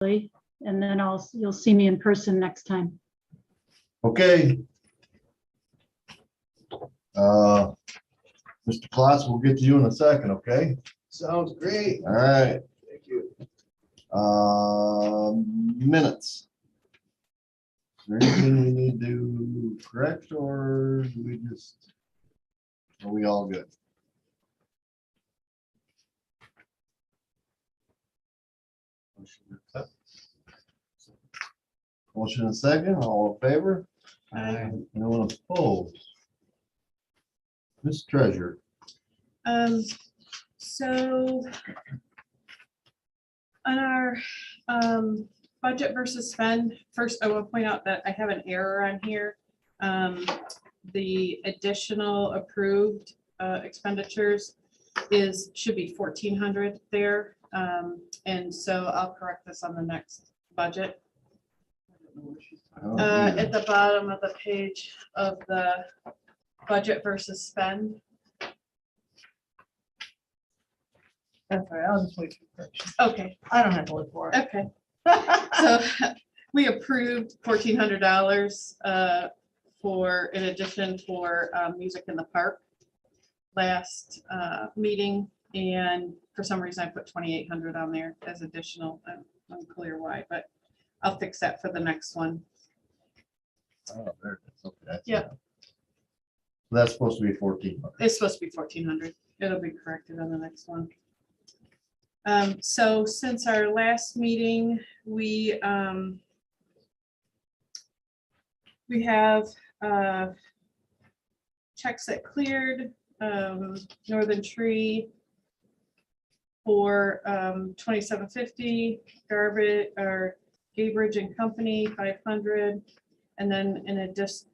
and then you'll see me in person next time. Okay. Mr. Klotz, we'll get to you in a second, okay? Sounds great. All right. Thank you. Minutes. Is there anything we need to correct, or do we just, are we all good? Motion and second, all in favor? Aye. Anyone opposed? Ms. Treasurer. So on our budget versus spend, first I will point out that I have an error on here. The additional approved expenditures should be 1,400 there. And so I'll correct this on the next budget. At the bottom of the page of the budget versus spend. That's all right. I'll just wait for correction. Okay, I don't have to look for it. okay. So we approved $1,400 for, in addition for music in the park last meeting. And for some reason I put 2,800 on there as additional. I'm unclear why, but I'll fix that for the next one. Oh, there it is. Okay. Yeah. That's supposed to be 1,400. It's supposed to be 1,400. It'll be corrected on the next one. So since our last meeting, we have checks that cleared, Northern Tree for $2,750, garbage or Gaybridge and Company 500, and then in addition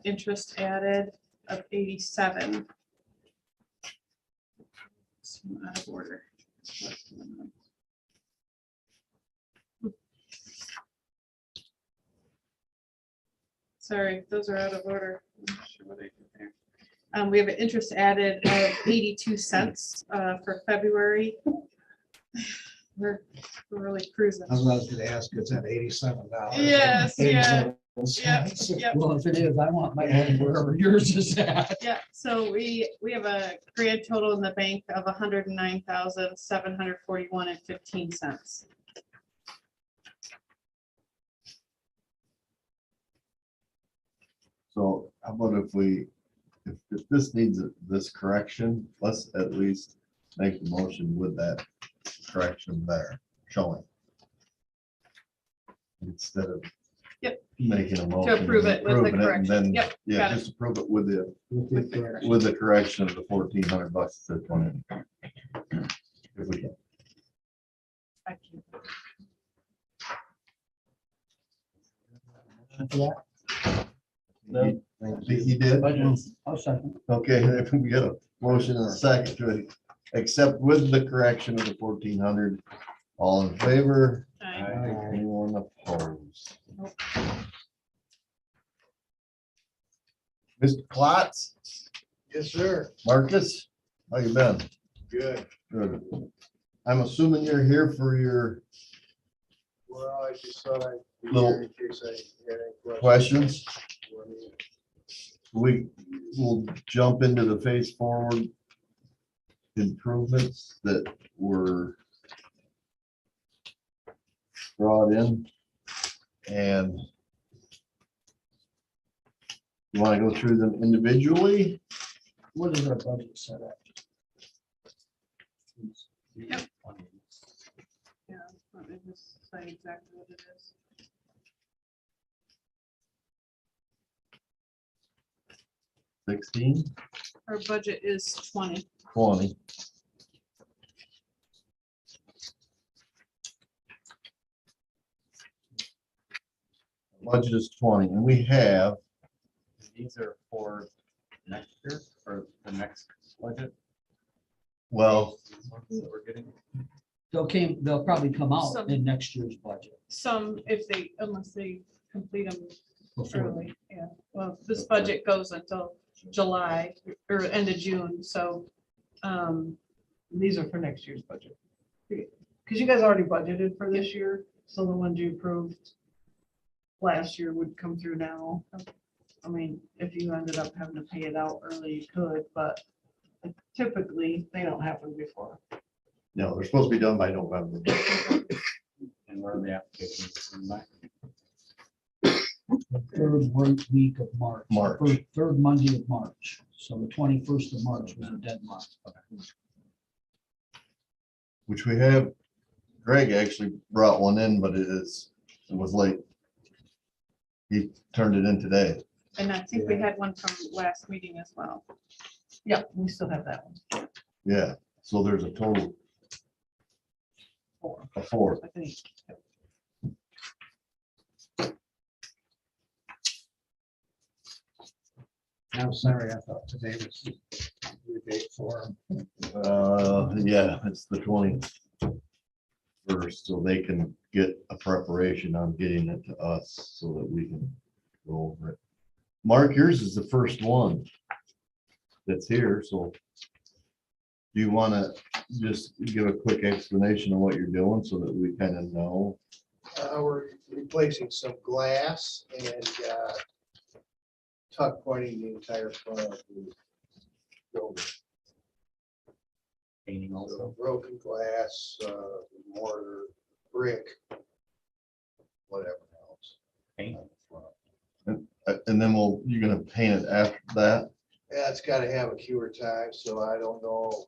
interest added of 87. Out of order. Sorry, those are out of order. I'm not sure what I did there. We have an interest added of 82 cents for February. We're really cruising. That's what I was gonna ask, it's at $87. Yes, yeah. Yep. Well, if it is, I want my own wherever yours is at. Yeah, so we have a grand total in the bank of 109,741.15. So how about if this needs this correction, let's at least make the motion with that correction there showing. Instead of making a motion. To approve it with the approving it, and correction. then, Yep, yeah, got it. just approve it with the With the correction of the $1,400 to 20. If we can. I can- No. He did? I'll second. Okay, if we get a motion and a second to accept with the correction of the 1,400, all in favor? Aye. Anyone opposed? Nope. Mr. Klotz, Yes, sir. Marcus, how you been? Good. Good. I'm assuming you're here for your Well, I just thought I'd be Little here in case I had any questions. for me. We will jump into the phase forward improvements that were brought in. And you want to go through them individually? What is our budget set at? Yep. Yeah, let me just say exactly what it is. $16, Our budget is 20. $20. Budget is 20, and we have, These are for next year or the next budget. well, These ones that we're getting. They'll probably come out Some. in next year's budget. Some, unless they complete them before. early, yeah. Well, this budget goes until July or end of June, so. These are for next year's budget. Because you guys already budgeted for this year. So the ones you approved last year would come through now. I mean, if you ended up having to pay it out early, you could, but typically they don't happen before. No, they're supposed to be done by November. And where are the applications? in that? Third week of March. March. Third Monday of March. So the 21st of March was a deadline. Which we have, Greg actually brought one in, but it was late. He turned it in today. And I think we had one from last meeting as well. Yeah, we still have that one. Yeah, so there's a total Four, of 4. I think. I'm sorry, I thought today was the date for them. Yeah, it's the 21st, so they can get a preparation on getting it to us so that we can go over it. Mark, yours is the first one that's here, so do you want to just give a quick explanation of what you're doing so that we kind of know? We're replacing some glass and tuck pointing the entire front of the building. Painting So also. broken glass, mortar, brick, whatever else. Paint. And then you're gonna paint it after that? Yeah, it's gotta have a cure time, so I don't know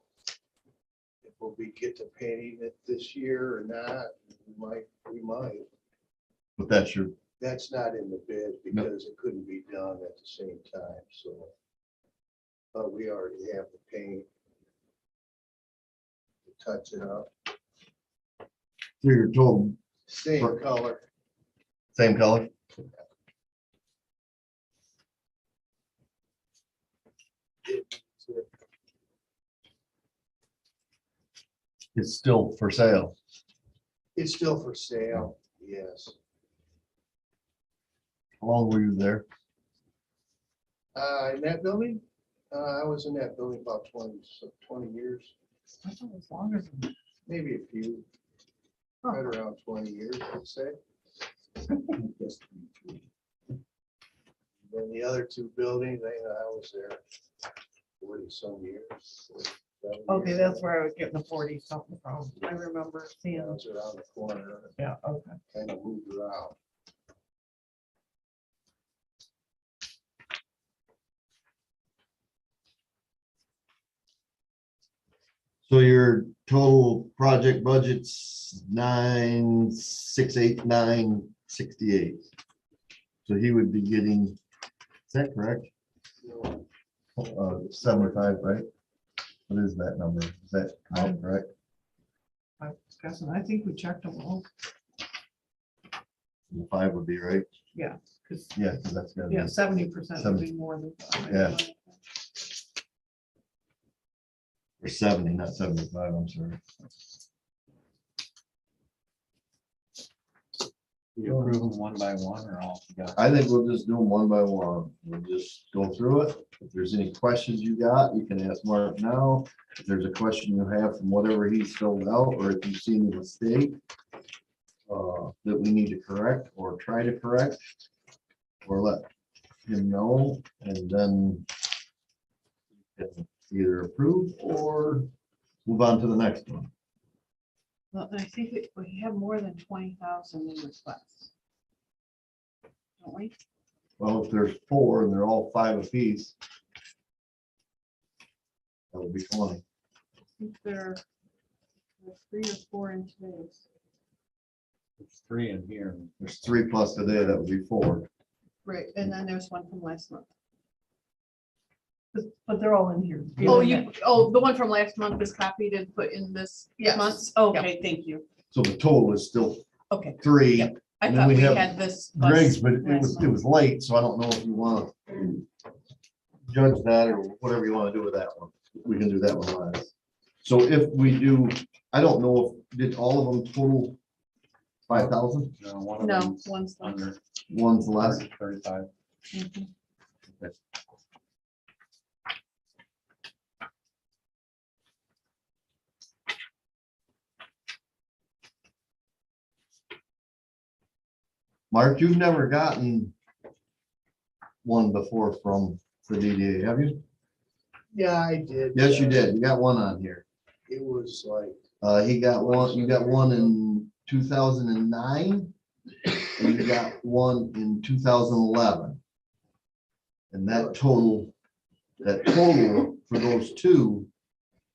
if we'll get to painting it this year or not. We might. But that's your, That's not in the bid because it couldn't be done at the same time, so. But we already have the paint. To touch it up, so you're told same color. same color? It's still for sale. It's still for sale, yes. How long were you there? In that building, I was in that building about 20 years, I thought it was longer than that. maybe a few. Right around 20 years, I'd say. Then the other two buildings, I was there 40 some years. 47 Okay, years. that's where I was getting the 40 something from. I remember seeing, I was around the corner, yeah, okay. kind of moved around. So your total project budget's 9,689,68. So he would be getting, is that correct? 75, right? What is that number? Is that correct? I was guessing, I think we checked them all. The 5 would be right. Yeah, because, Yeah, because that's got. yeah, 70% would be more than. Yeah. Or 70, not 75, I'm sorry. You approve them one by one or all together? I think we'll just do them one by one. We'll just go through it. If there's any questions you got, you can ask Mark now. If there's a question you have from whatever he's filled out, or if you've seen a mistake that we need to correct or try to correct, or let him know, and then you can either approve or move on to the next one. Well, I think we have more than 20,000 in requests. Don't we? Well, if there's 4 and they're all 5 apiece, that would be 20. I think there are 3 or 4 in today's. There's 3 in here. There's 3 plus today, that would be 4. Right, and then there's one from last month. But they're all in here. Oh, the one from last month is copied and put in this Yes. month's? Okay, thank you. So the total is still Okay, 3. Yep. I And then thought we we have had this. Greg's, but last it was late, so I don't know if you want to judge that or whatever you want to do with that one. We can do that one last. So if we do, I don't know if, did all of them total 5,000? No, one of No, them's one's less. under One's less. 35. Mhm. Mark, you've never gotten one before from the DDA, have you? Yeah, I did. Yes, you did. You got one on here. It was like, He got one, you got one in 2009, and you got one in 2011. And that total for those two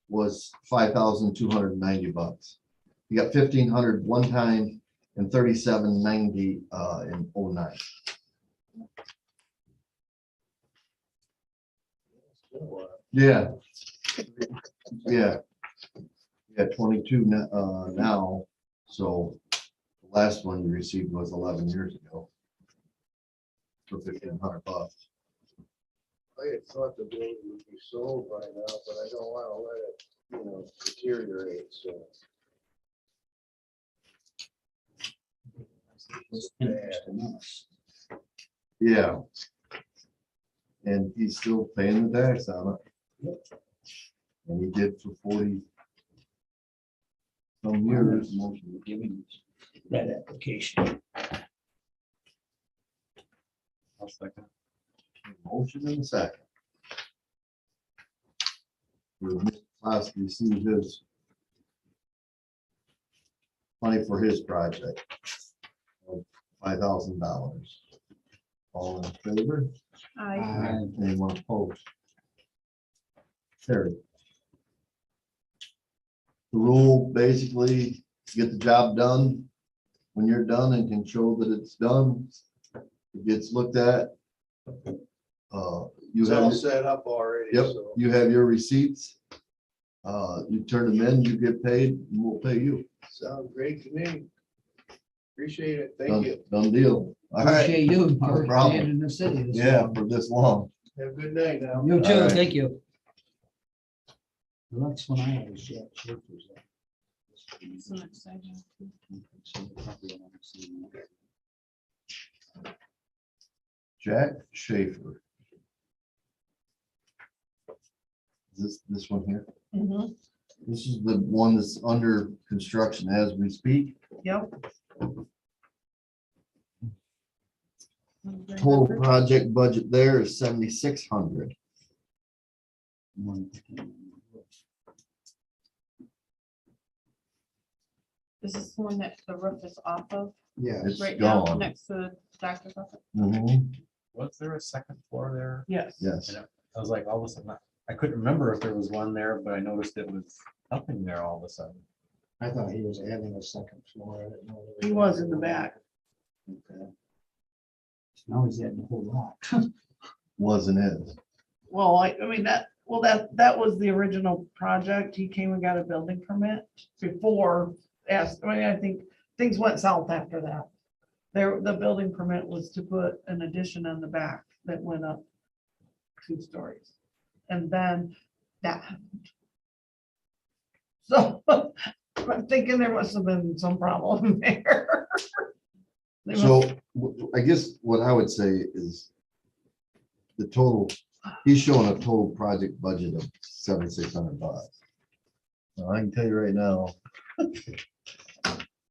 was $5,290. You got $1,500 one time and $3,790 in 09. Yeah. Yeah. You got 22 now, so the last one you received was 11 years ago for $1,500. I had thought the building would be sold by now, but I don't want to let it, deteriorate, so. Interest in us. Yeah. And he's still paying the tax on it. And he did for 40 some years. Motion to give him that application. I'll second. Motion in a second. For Mr. Klaus to receive his money for his project of $5,000. All in favor? Anyone opposed? Carried. The rule basically, get the job done. When you're done and can show that it's done, it gets looked at. You It's all have, set up already, yep, so. you have your receipts. You turn them in, you get paid, and we'll pay you. Sounds great to me. Appreciate it. Thank Done- you. Done deal. All right. Appreciate you, Mark, problem. staying in the city. this Yeah, long. for this long. Have a good night now. You All too, right. thank you. That's when I was Jack Schaefer's. So next item. Jack Schaefer. This one here. Mhm. This is the one that's under construction as we speak. Yep, Total project budget there is 7,600. Is this the one that the roof is off of Yeah. It's right now, gone. next to the doctor's office? Mhm. Was there a second floor there? yes. Yes. I was like, all of a sudden, I couldn't remember if there was one there, but I noticed it was nothing there all of a sudden. I thought he was adding a second floor. I didn't know that He was in the back. Okay. Now he's adding a whole lot. Wasn't it? Well, I mean, that was the original project. He came and got a building permit before, I think things went south after that. The building permit was to put an addition on the back that went up 2 stories. And then that happened. So I'm thinking there must have been some problem there. They must- So I guess what I would say is the total, he's showing a total project budget of $7,600. Now, I can tell you right now,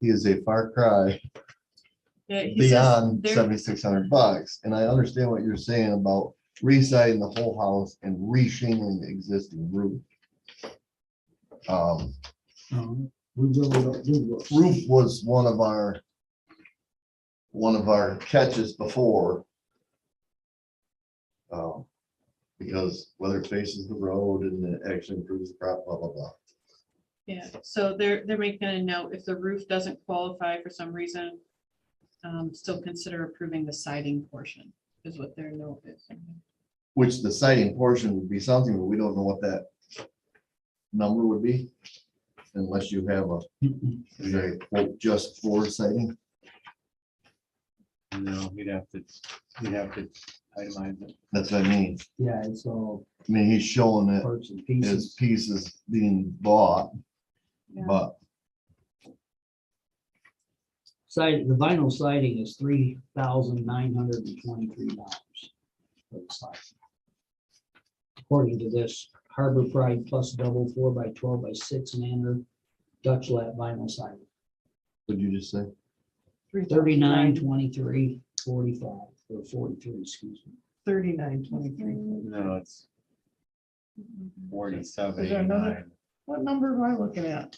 he is a far cry Yeah, he says beyond there- $7,600. And I understand what you're saying about residing the whole house and re-shingling the existing roof. We really don't do roofs. Roof was one of our catches before. Because whether it faces the road and it actually improves the crop, blah, blah, blah. Yeah, so they're making a note, if the roof doesn't qualify for some reason, still consider approving the siding portion, is what their note is. Which the siding portion would be something, but we don't know what that number would be. Unless you have a quote just for siding. No, you'd have to itemize it. That's what I mean. Yeah, it's all I mean, he's showing it parts and as pieces. pieces being bought, Yeah. but The vinyl siding is $3,923. According to this, Harbor Pride plus double 4x12x6 Manor Dutch lap vinyl siding. what'd you just say? 39, 23, 45, or 43, excuse me. 39, 23. No, it's 47, Is there another- 89. What number am I looking at?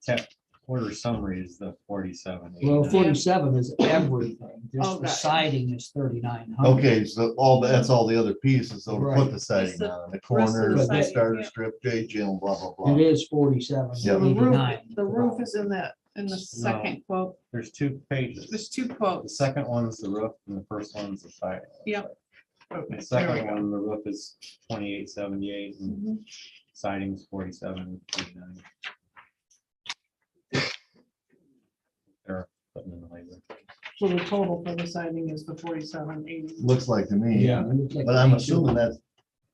Tech order summary is the 47. Well, 89. 47 is everything, Oh, just the got it. siding is 3,900. Okay, so that's all the other pieces, so to put Right. the siding Just the on, the rest of the corners, the siding, starter yeah. strip, J channel, blah, blah, It blah. is 47, Yeah. So the roof, 89. the roof is in that. In the second quote, There's 2 pages. there's 2 The quotes. second one's the roof and the first one's the siding. Yep. Okay, The there we second go. one, the roof is 2878 and Mhm. siding's 4789. They're putting in the labor. So the total for the siding is the 4780. Looks like to me, Yeah. it looks like but I'm a assuming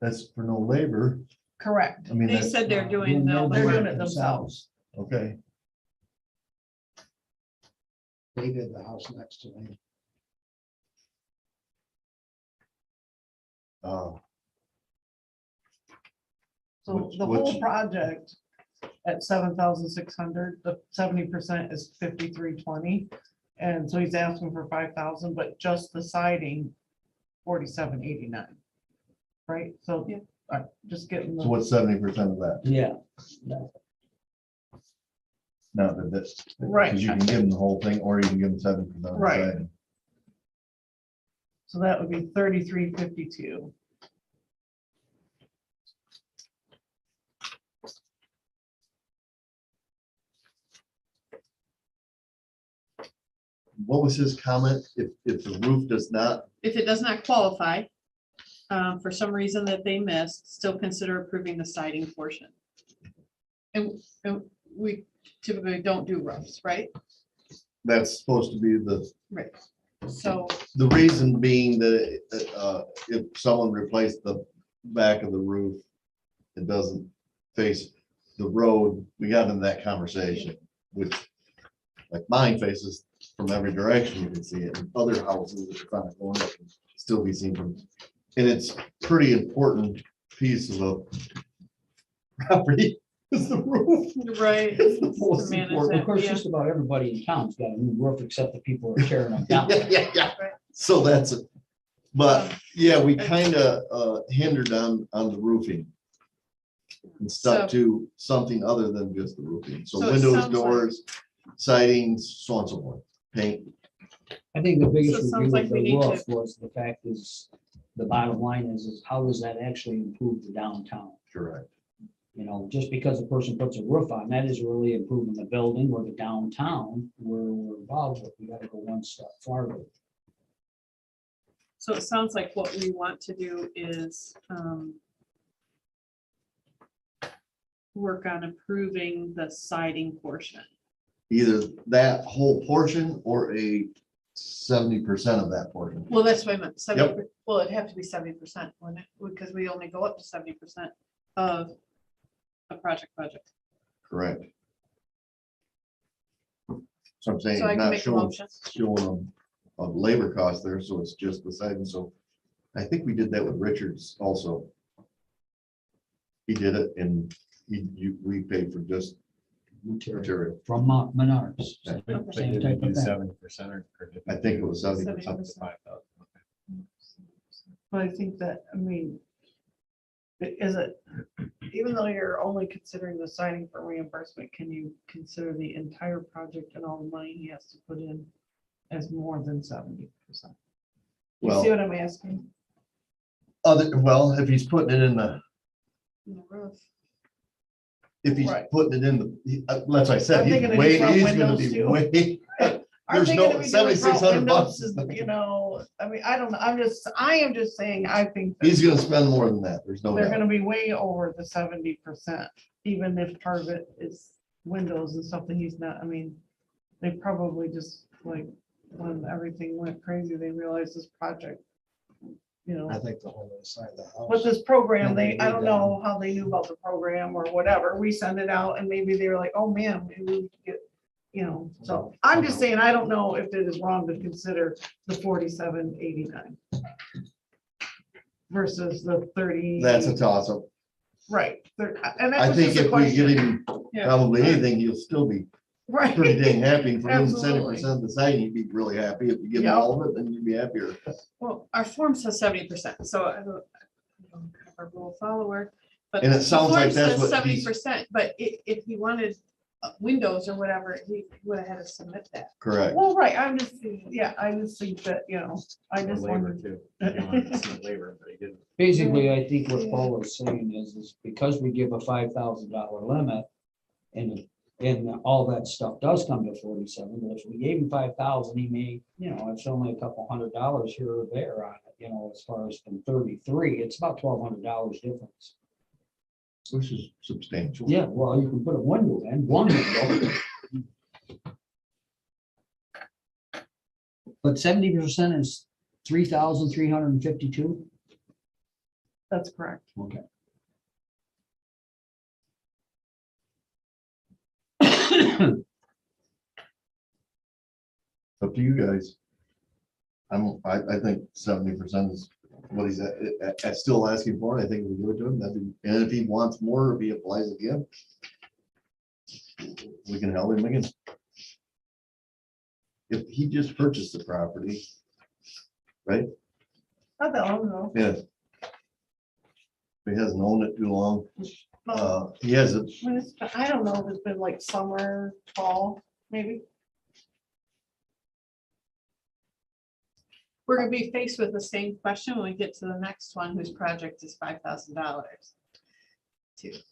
that's for no labor. Correct. I mean, They that's, said they're doing They're the They're doing work. it themselves. okay, They did the house next to me. uh, So Which- the whole which- project at 7,600, the 70% is 5,320. And so he's asking for 5,000, but just the siding, 4,789. Right? So, Yeah. just getting so the, what's 70% of that? Yeah. No, that's. Right. Because you can give them the whole thing, or you can give them 7% of the Right. siding. so that would be 3,352. What was his comment? If the roof does not, If it does not qualify, for some reason that they missed, still consider approving the siding portion. And we typically don't do roofs, right? that's supposed to be Right. So, the reason being that if someone replaced the back of the roof, it doesn't face the road. We got into that conversation, which like mine faces from every direction, you can see it. And other houses, if it's on a corner, it can still be seen from, and it's pretty important piece of a property is the roof. right. It's the to most manage important. that, Of course, yeah. just about everybody in town's got a new roof except the people who are tearing them down. Yeah. Right. So that's it. But yeah, we kind of hindered on the roofing. And stuck to something other than just the roofing. So So it windows, sounds like- doors, sidings, so on and so forth, paint. I think the So biggest it review sounds like of we the need to- roof was the fact is, the bottom line is how does that actually improve the downtown? Correct. You know, just because a person puts a roof on, that is really improving the building or the downtown where we're involved with. We gotta go one step farther. So it sounds like what we want to do is work on improving the siding portion. Either that whole portion or a 70% of that portion. Well, that's what I meant, 70, well, it'd have to be 70%, wouldn't it? Because we only go up to 70% of a project budget. Correct. So I'm saying, So I it's can not make a showing, motion. showing a labor cost there, so it's just the siding. So I think we did that with Richards also. He did it and we paid for just Material material. from Menards. Yeah. But Same did type we of do thing. 70% or did we I think it do was 70%. 70%. 5,000? But I think that, I mean, is it, even though you're only considering the siding for reimbursement, can you consider the entire project and all the money he has to put in as more than 70%? You see Well, what I'm asking? well, if he's putting it in the, In the roof. if he's Right. putting it in the, that's what I said, I'm he's thinking if way, he's from he's gonna windows be too. way. Are There's they no gonna be doing front 7,600 bucks. windows, you know, I mean, I don't know, I am just saying, I think that He's gonna spend more than that, there's no they're doubt. gonna be way over the 70%, even if part of it is windows and stuff that he's not, I mean, they probably just like, when everything went crazy, they realized this project, you know. I think the whole other side of the house. With this program, Can I be don't know how they knew about the program or whatever. We send it out and maybe they were like, oh man, maybe we could get, you know, so I'm just saying, I don't know if it is wrong to consider the 4789 versus the 30. That's a toss up. Right. And I that was think just a if we give question. him Yeah. probably anything, he'll still be Right. pretty dang happy. And for him, Absolutely. 70% of the site, he'd be really happy. If you give him Yep. all of it, then you'd be happier. Well, our form says 70%, so I don't have a rule follower. But And it the sounds like form that's says what he's- 70%, but if he wanted windows or whatever, he would have had to submit that. Correct. Well, right, I'm just, yeah, I just think that, I Or just labor wanted. too. He wanted to see labor, but he didn't. Basically, I think what Paul is saying is because we give a $5,000 limit and all that stuff does come to 47, but if we gave him 5,000, he may, it's only a couple $100 here or there on it, as far as from 33, it's about $1,200 difference. Which is substantial. Yeah, well, you can put a window in, one window. But 70% is 3,352. That's correct. Okay. Up to you guys. I think 70% is what he's still asking for. I think we do it to him. And if he wants more, if he applies again, we can help him again. If he just purchased the property, right? Not that long ago. Yeah. He hasn't owned it too long. No, He has a, when it's- I don't know if it's been like summer, fall, maybe. We're gonna be faced with the same question when we get to the next one, whose project is $5,000. If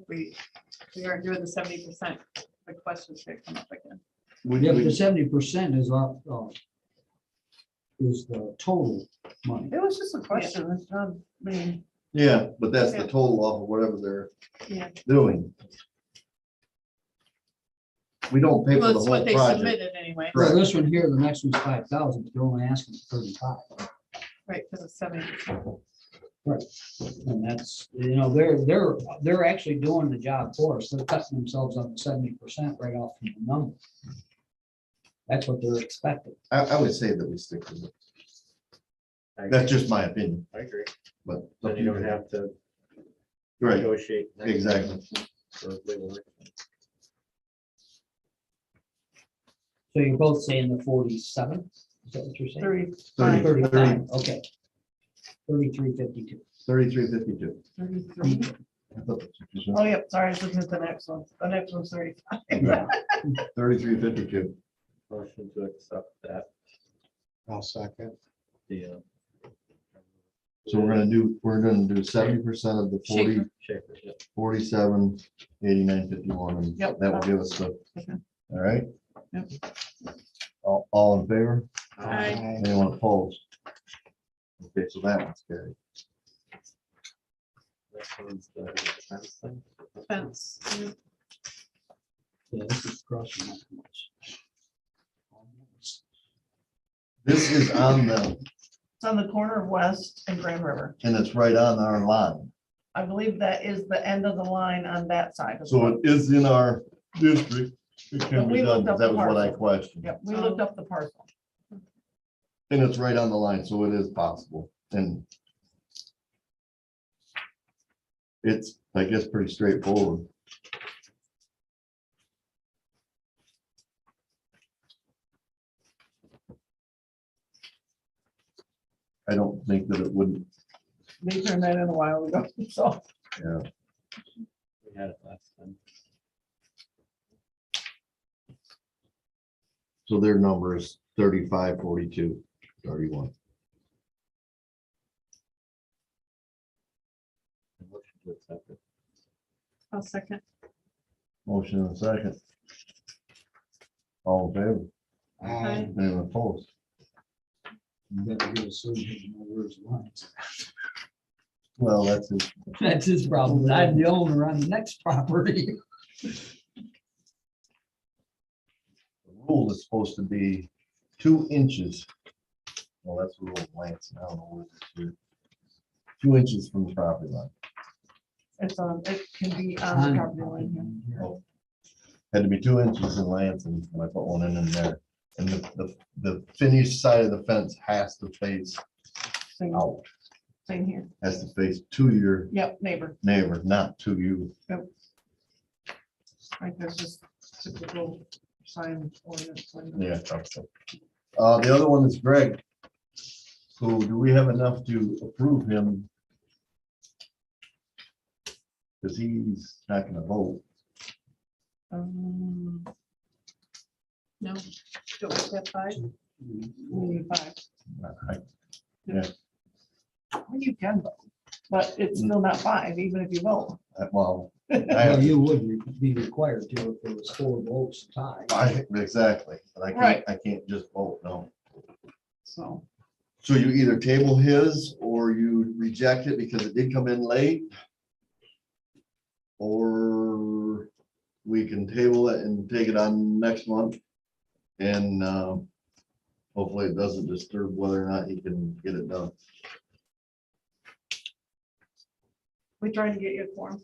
we aren't doing the 70%, the question's gonna come up again. Yeah, but the 70% is is the total money. It was just a question. It's not, I mean, yeah, but that's the Yeah. total off of whatever they're Yeah. doing. We don't pay for Well, the it's whole what they project. submitted anyway, Well, this one here, the next one's 5,000, they're only asking for 35. right, because it's 70%. And that's, they're actually doing the job for us. They're cutting themselves on the 70% right off from the number. That's what they're expecting. I would say that we stick to it. I That's agree. just my opinion, I agree. but. Then you don't have to Right, negotiate. next exactly. for labor. So you're both saying the 47? Is that what you're saying? 35, 35, okay. 3352. 3352. 33. Oh, yep, sorry, I was looking at the next one. The next one's 35. Yeah. 3352. Motion to accept that. I'll second. The. So we're gonna do 70% of the 40, Schaefer. Schaefer, yeah. 47, 89, 51, and Yep. that will give us the, Okay. all right? Yep. All in favor? Aye. Anyone opposed? Okay, so that one's carried. Next one's the defense thing. Fence. Yeah, this is crossing my notes. This is on the, It's on the corner of West and Grand River. and it's right on our line. I believe that is the end of the line on that side. as So well. it is in our district. It can But we be done, looked up that the was what I parcel. questioned. Yep, we looked up the parcel. And it's right on the line, so it is possible, and it's, I guess, pretty straightforward. I don't think that it wouldn't, They turned that in a while ago, so. yeah, We had it last time. so their number is 35, 42, 31. Motion to accept it. I'll second. Motion and a second. All in favor? Aye. Anyone opposed? You better get a surgeon who knows where's the lines. Well, that's it. That's his problem. I'm the owner on the next property. The rule is supposed to be 2 inches. Well, that's the rule of Lance. I don't know what it is here. 2 inches from the property line. It's on, it can be on the property line here. Oh, had to be 2 inches in length, and I put one in there. And the finished side of the fence has to face Same, out, same here. has to face to your Yep, neighbor. neighbor, not to you. Like there's just typical sign ordinance. Yeah. I thought so. The other one is Greg. So do we have enough to approve him? Because he's not gonna vote. No, don't we have 5? We need 5. Yeah, Well, you can vote, but it's still not 5, even if you vote. well, I Well, have, you would be required to if there was 4 votes to tie. exactly, but Right. I can't just vote, no. So, So you either table his or you reject it because it did come in late. Or we can table it and take it on next month. And hopefully it doesn't disturb whether or not he can get it done. we tried to get you a form.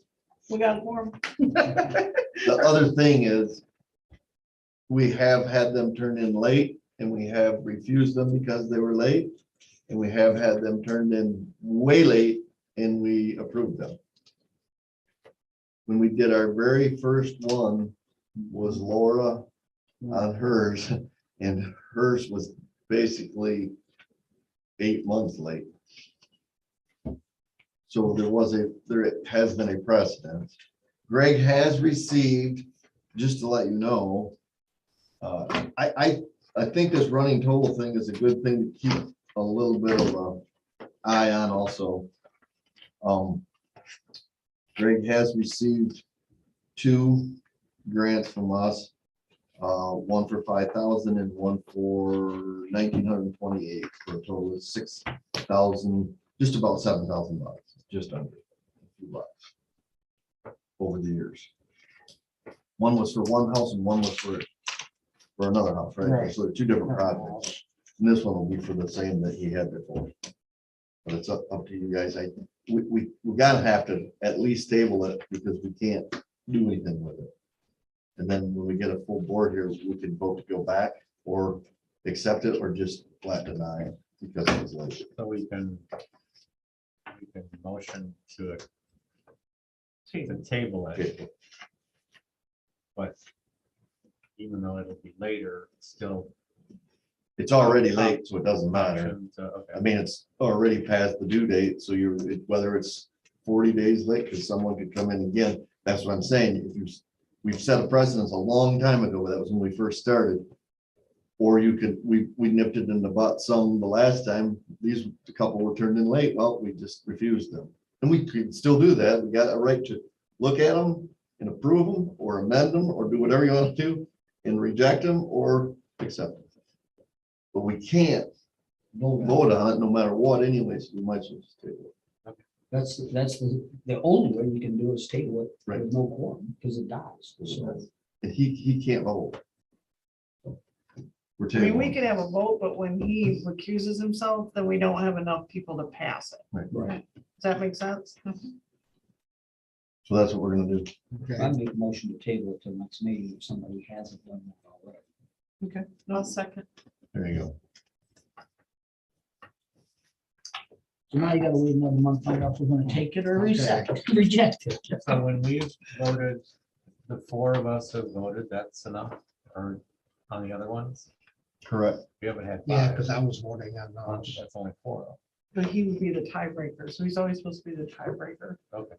We got a form. The other thing is, we have had them turn in late and we have refused them because they were late. And we have had them turned in way late and we approved them. When we did our very first one was Laura on hers, and hers was basically 8 months late. So there has been a precedent. Greg has received, just to let you know, I think this running total thing is a good thing to keep a little bit of a eye on also. Greg has received 2 grants from us, one for 5,000 and one for 1,928 for a total of 6,000, just about 7,000 bucks, just under a few bucks over the years. One was for one house and one was for another house, right? Right. So they're 2 different projects. And this one will be for the same that he had before. But it's up to you guys. We gotta have to at least table it because we can't do anything with it. And then when we get a full board here, we can vote to go back or accept it or just flat deny it because it was late. So we can motion to table it, Okay. but even though it'll be later, it's still. It's already late, so it doesn't matter. option to- I Okay, mean, it's already past the due date, so whether it's 40 days late, because someone could come in again, that's what I'm saying. We've set a precedence a long time ago, that was when we first started. Or we nipped it in the butt some the last time, a couple were turned in late, well, we just refused them. And we could still do that, we got a right to look at them and approve them, or amend them, or do whatever you want to do, and reject them, or accept them. But we can't vote on it no matter what anyways, we might as well just table it. That's the only way you can do is table it Right. with no quorum, because it dies. So, And he can't vote. We're I mean, we tabling. could have a vote, but when he recuses himself, then we don't have enough people to pass it. right, Does that make sense? So that's what we're gonna do. I make a motion to table it till next meeting if somebody hasn't done that already. Okay. I'll second. There you go. So now you gotta wait another month, find out if we're gonna take it or reject it. so when we voted, the 4 of us have voted, that's enough, or on the other ones? Correct. We haven't had 5. Yeah, because I was voting on those. That's only 4. But he would be the tiebreaker, so he's always supposed to be the tiebreaker. Okay,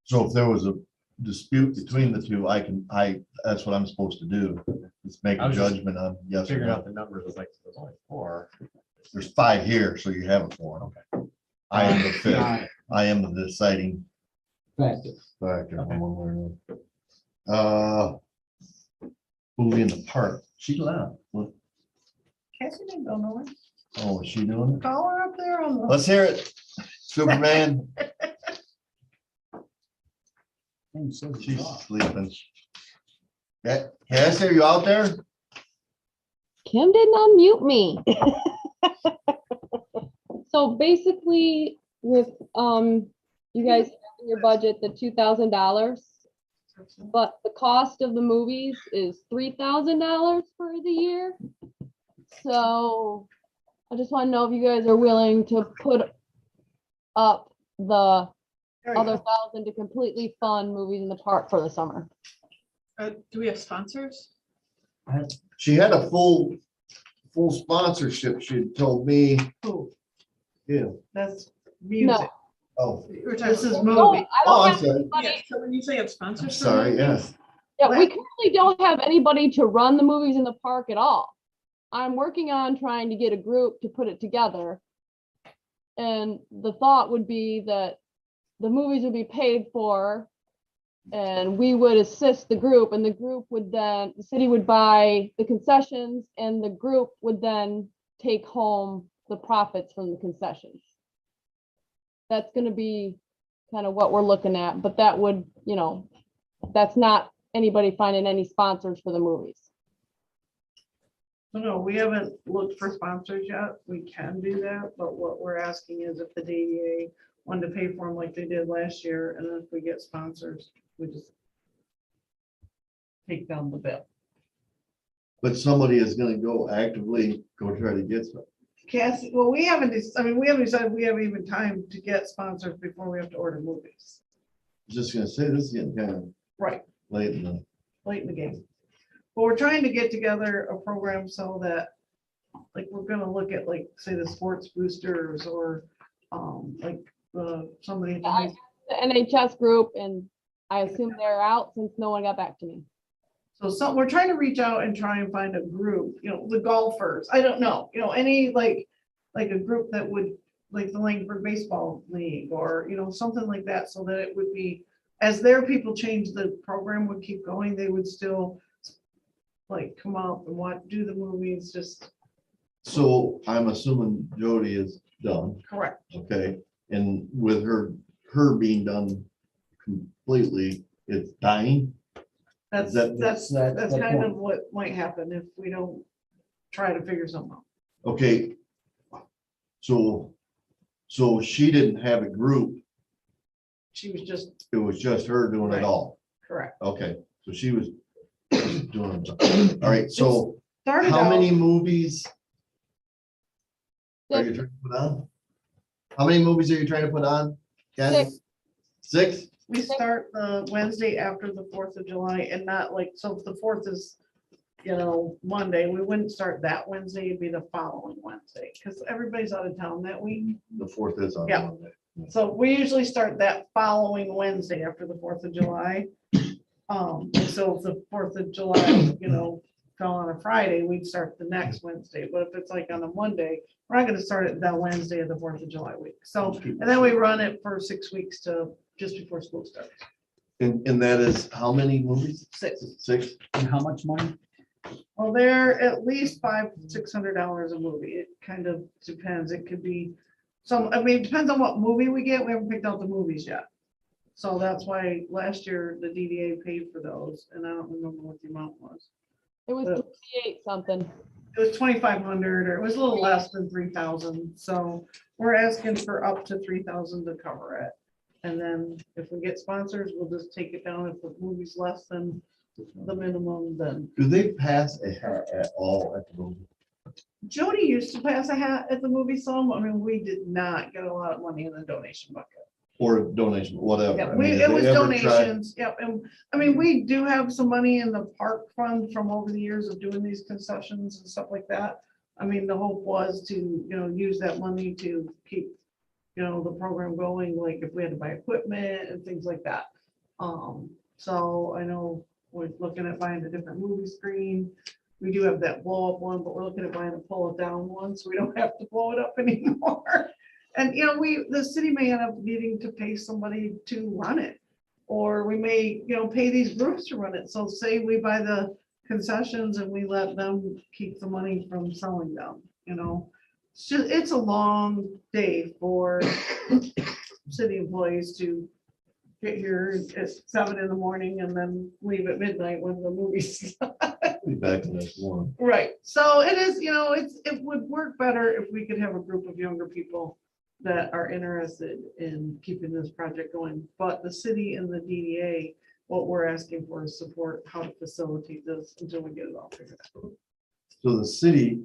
So if there was a dispute between the two, that's what I'm supposed to do. Is make I a was just judgment on yes or figuring out no. the numbers, was like, there's only 4. There's 5 here, so you have it for. I am the fifth. I am the deciding Factor. factor. Okay. one way or another. Movie in the park. She left. Cassie didn't go nowhere. Oh, is she doing it? Call her up there on the. Let's hear it. Superman. Thing says it's She's off. sleeping. Yeah, Cassie, are you out there? Kim didn't unmute me. So basically with, you guys have in your budget, the $2,000, but the cost of the movies is $3,000 for the year. So I just want to know if you guys are willing to put up the There you other go. 1,000 to completely fund movies in the park for the summer. Do we have sponsors? She had a full sponsorship, she had told me, Cool. yeah, That's music. oh, We're talking This is about- No, movie. I Oh, don't I'm have sorry. anybody, Yeah, so when you say it's I'm sponsors. for sorry, movies, yes. yeah, we currently don't have anybody to run the movies in the park at all. I'm working on trying to get a group to put it together. And the thought would be that the movies would be paid for and we would assist the group and the group would then, the city would buy the concessions and the group would then take home the profits from the concessions. That's gonna be kind of what we're looking at, but that would, you know, that's not anybody finding any sponsors for the movies. No, we haven't looked for sponsors yet. We can do that, but what we're asking is if the DDA wanted to pay for them like they did last year, and then if we get sponsors, we just take down the bill. But somebody is gonna go actively go try to get some. Cassie, well, we haven't, we haven't decided we have even time to get sponsors before we have to order movies. Just gonna say, this is getting kind of Right, late in the, late in the game. But we're trying to get together a program so that, like, we're gonna look at, like, say, the sports boosters or, like, somebody. Yeah, The NHS group, and I assume they're out since no one got back to me. So we're trying to reach out and try and find a group, you know, the golfers, I don't know, you know, any like a group that would, like the Langford Baseball League or, you know, something like that, so that it would be, as their people change, the program would keep going, they would still like come out and do the movies, just so I'm assuming Jody is done, correct. okay? And with her being done completely, it's dying. That's that's kind the of what might happen if we don't try to figure something out. Okay. So she didn't have a group, She was just it was just her doing it Right. all. correct. Okay, so she was doing it. All right, so Started how out- many movies are you trying to put on? How many movies are you trying to put on? Kathy? 6? We start the Wednesday after the 4th of July and not like, so if the 4th is, you know, Monday, we wouldn't start that Wednesday, it'd be the following Wednesday, because everybody's out of town that week. The 4th is on Yeah. Monday. So we usually start that following Wednesday after the 4th of July. So if the 4th of July, you know, fell on a Friday, we'd start the next Wednesday, but if it's like on a Monday, we're not gonna start it that Wednesday of the 4th of July week. So, and then we run it for 6 weeks to just before school starts. And that is how many movies? 6. 6? And how much money? Well, they're at least $500-600 a movie. It kind of depends. It could be some, I mean, it depends on what movie we get. We haven't picked out the movies yet. So that's why last year the DDA paid for those, and I don't remember what the amount was. It was 38 something. It was 2,500, or it was a little less than 3,000. So we're asking for up to 3,000 to cover it. And then if we get sponsors, we'll just take it down. If the movie's less than the minimum, then. Do they pass a hat at all at the movie? Jody used to pass a hat at the movie some. I mean, we did not get a lot of money in the donation bucket. Or donation, whatever? Yeah, I mean, it have was they ever tried- donations. Yep. And I mean, we do have some money in the park fund from over the years of doing these concessions and stuff like that. I mean, the hope was to, you know, use that money to keep, you know, the program going, like if we had to buy equipment and things like that. So I know we're looking at buying a different movie screen. We do have that blow up one, but we're looking at buying a pull it down one, so we don't have to blow it up anymore. And, you know, the city may end up needing to pay somebody to run it. Or we may, you know, pay these groups to run it. So say we buy the concessions and we let them keep the money from selling them, you know. It's a long day for city employees to get here at 7 in the morning and then leave at midnight when the movie's. Be back to this one. Right, so it is, you know, it would work better if we could have a group of younger people that are interested in keeping this project going. But the city and the DDA, what we're asking for is support how to facilitate this until we get it all figured out. So the city,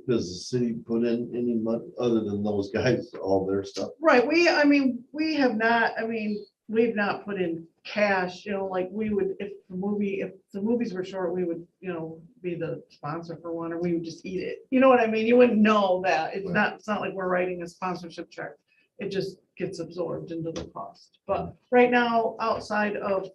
does the city put in any money other than those guys, all their stuff? Right, I mean, we've not put in cash, like we would, if the movies were short, we would, be the sponsor for one, or we would just eat it. You know what I mean? You wouldn't know that. It's not like we're writing a sponsorship check. It just gets absorbed into the cost. But right now, outside of,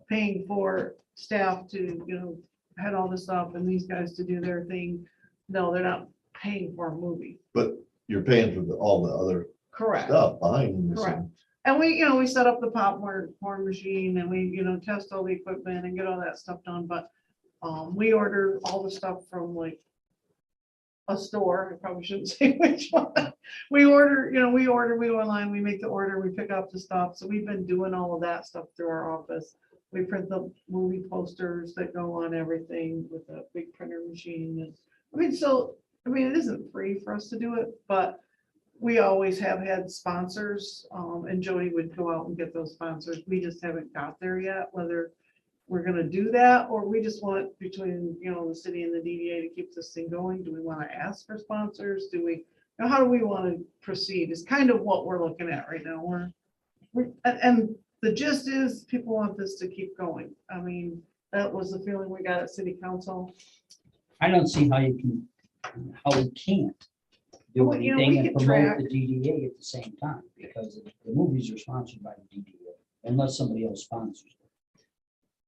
paying for staff to, head all this up and these guys to do their thing, no, they're not paying for a movie. But you're paying for all the other Correct. stuff behind this. Correct. And we set up the popcorn machine and we, test all the equipment and get all that stuff done, but we order all the stuff from like a store. I probably shouldn't say which one. We order, we go online, we make the order, we pick up the stuff. So we've been doing all of that stuff through our office. We print the movie posters that go on everything with a big printer machine. And it isn't free for us to do it, but we always have had sponsors, and Jody would go out and get those sponsors. We just haven't got there yet, whether we're gonna do that, or we just want between, the city and the DDA to keep this thing going. Do we want to ask for sponsors? How do we want to proceed is kind of what we're looking at right now. And the gist is people want this to keep going. I mean, that was the feeling we got at city council. I don't see how we can't do Well, we anything and can promote track. the DDA at the same time, because the movies are sponsored by the DDA, unless somebody else sponsors.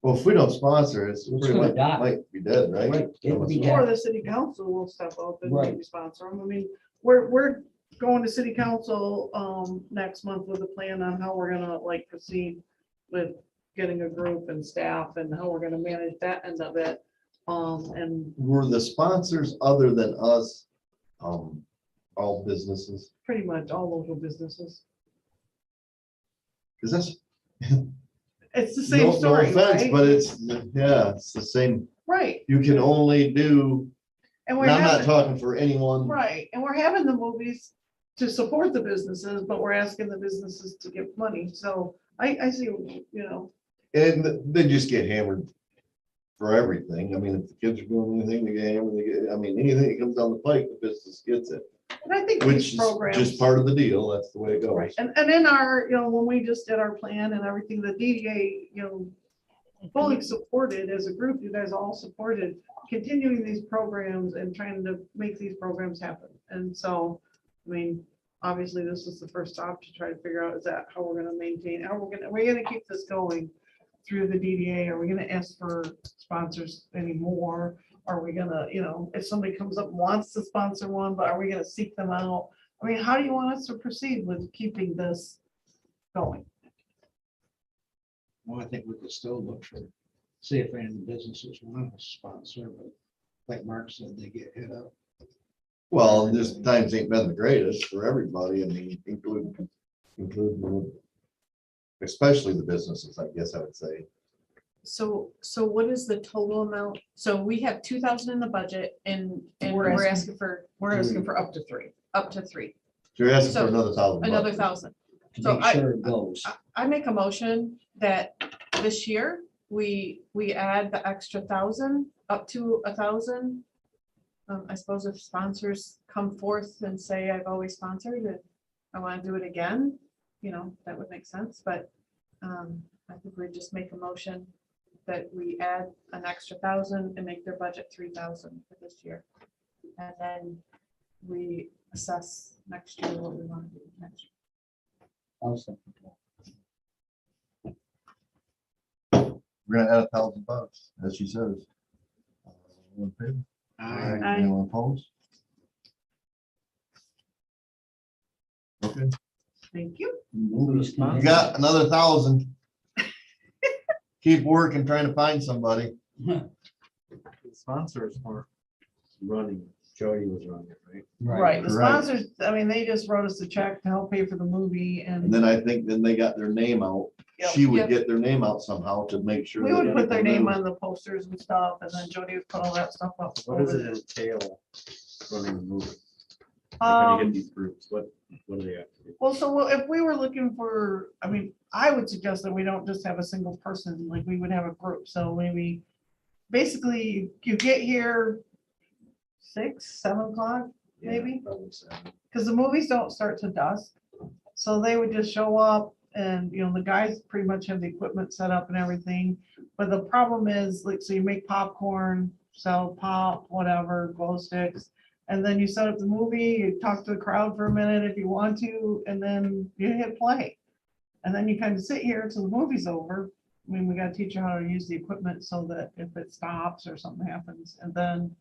Well, if we don't sponsor it, it's It's pretty gonna much die. might be dead, right? Right, it'll be Or dead. the city council will step up and Right. maybe sponsor them. I mean, we're going to city council next month with a plan on how we're gonna proceed with getting a group and staff and how we're gonna manage that end of it. And Were the sponsors other than us, all businesses? pretty much all local businesses. Because that's. It's the same No story, offense, right? but it's the same. Right. You can only do, And and we're I'm not having, talking for anyone. right, and we're having the movies to support the businesses, but we're asking the businesses to give money. So I see, And they just get hammered for everything. I mean, if the kids are doing anything, they get hammered, anything that comes down the pike, the business gets it. and I think Which these is programs. just part of the deal. That's the way it Right, goes. and in our, when we just did our plan and everything, the DDA, fully supported as a group, you guys all supported continuing these programs and trying to make these programs happen. And so, obviously this is the first stop to try to figure out, is that how we're gonna maintain, we're gonna keep this going through the DDA? Are we gonna ask for sponsors anymore? Are we gonna, if somebody comes up and wants to sponsor one, but are we gonna seek them out? How do you want us to proceed with keeping this going? Well, I think we could still look for, see if any of the businesses want to sponsor, but like Mark said, they get hit up. Well, this times ain't been the greatest for everybody. Including especially the businesses, I guess I would say. So what is the total amount? So we have 2,000 in the budget and We're we're asking- asking for up to 3. up to 3, So you're asking So, for another $1,000. another 1,000. To So make sure it goes. I make a motion that this year we add the extra 1,000 up to 1,000. I suppose if sponsors come forth and say, I've always sponsored it, I want to do it again, that would make sense, but I think we just make a motion that we add an extra 1,000 and make their budget 3,000 for this year. And then we assess next year what we want to do next year. Also, We're gonna add $1,000, as she says. All in favor? Aye. Anyone opposed? Okay, Thank you. movies can- you got another 1,000. Keep working, trying to find somebody. The sponsors weren't running, Jody was running it, right? Right, the Correct. sponsors, they just wrote us a check to help pay for the movie And and then I think then they got their name out. Yep. She would Yep. get their name out somehow to make sure. we that would put their people name knew. on the posters and stuff, and then Jody would put all that stuff up. What does it entail running a movie? Like when you get these groups, what do they have to do? Well, so if we were looking for, I would suggest that we don't just have a single person, like we would have a group, so maybe basically you get here 6, 7 o'clock, maybe, Probably so. because the movies don't start to dusk. So they would just show up and, you know, the guys pretty much have the equipment set up and everything. But the problem is, like, so you make popcorn, sell pop, whatever, glow sticks. And then you set up the movie, you talk to the crowd for a minute if you want to, and then you hit play. And then you kind of sit here till the movie's over. I mean, we gotta teach you how to use the equipment so that if it stops or something happens, and then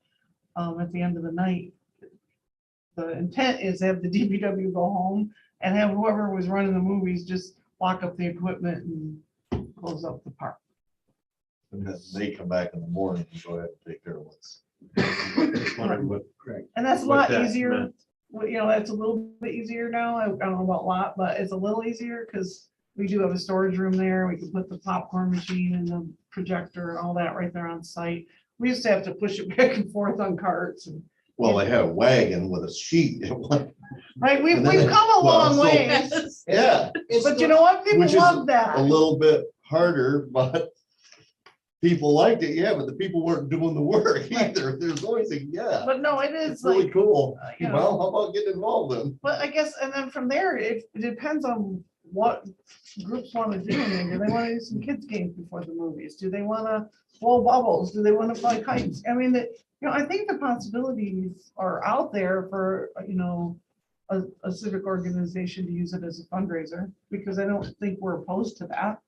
at the end of the night, the intent is to have the DPW go home and have whoever was running the movies just lock up the equipment and close up the park. And then they come back in the morning and go ahead and take care of what's. Just wondering what, And that's a what lot that easier. meant. Well, you know, that's a little bit easier now. I don't know about a lot, but it's a little easier because we do have a storage room there. We can put the popcorn machine and the projector and all that right there on site. We used to have to push it back and forth on carts and, Well, they had a wagon with a sheet. right, we've And then come a well, long so- way. Yeah, But you know what? People Which is love a that. little bit harder, but people liked it, yeah, but the people weren't doing the work Right. either. There's always a, yeah, But no, it is it's really like, cool. you know. Well, how about getting involved then? but I guess, and then from there, it depends on what groups want to do. I mean, do they want to do some kids games before the movies? Do they want to blow bubbles? Do they want to fly kites? I mean, you know, I think the possibilities are out there for, you know, a civic organization to use it as a fundraiser, because I don't think we're opposed to that.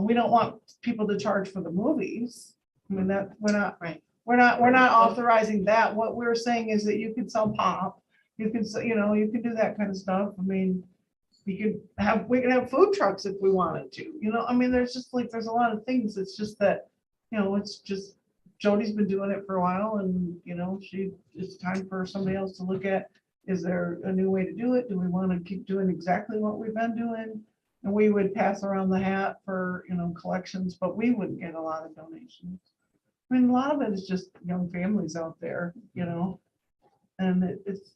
We don't want people to charge for the movies. I mean, that, we're not, Right. we're not authorizing that. What we're saying is that you can sell pop, you can, you know, you can do that kind of stuff. I mean, we could have food trucks if we wanted to, you know, I mean, there's just like, there's a lot of things. It's just that, you know, it's just, Jody's been doing it for a while and, you know, it's time for somebody else to look at, is there a new way to do it? Do we want to keep doing exactly what we've been doing? And we would pass around the hat for, you know, collections, but we wouldn't get a lot of donations. I mean, a lot of it is just young families out there, you know, and it's,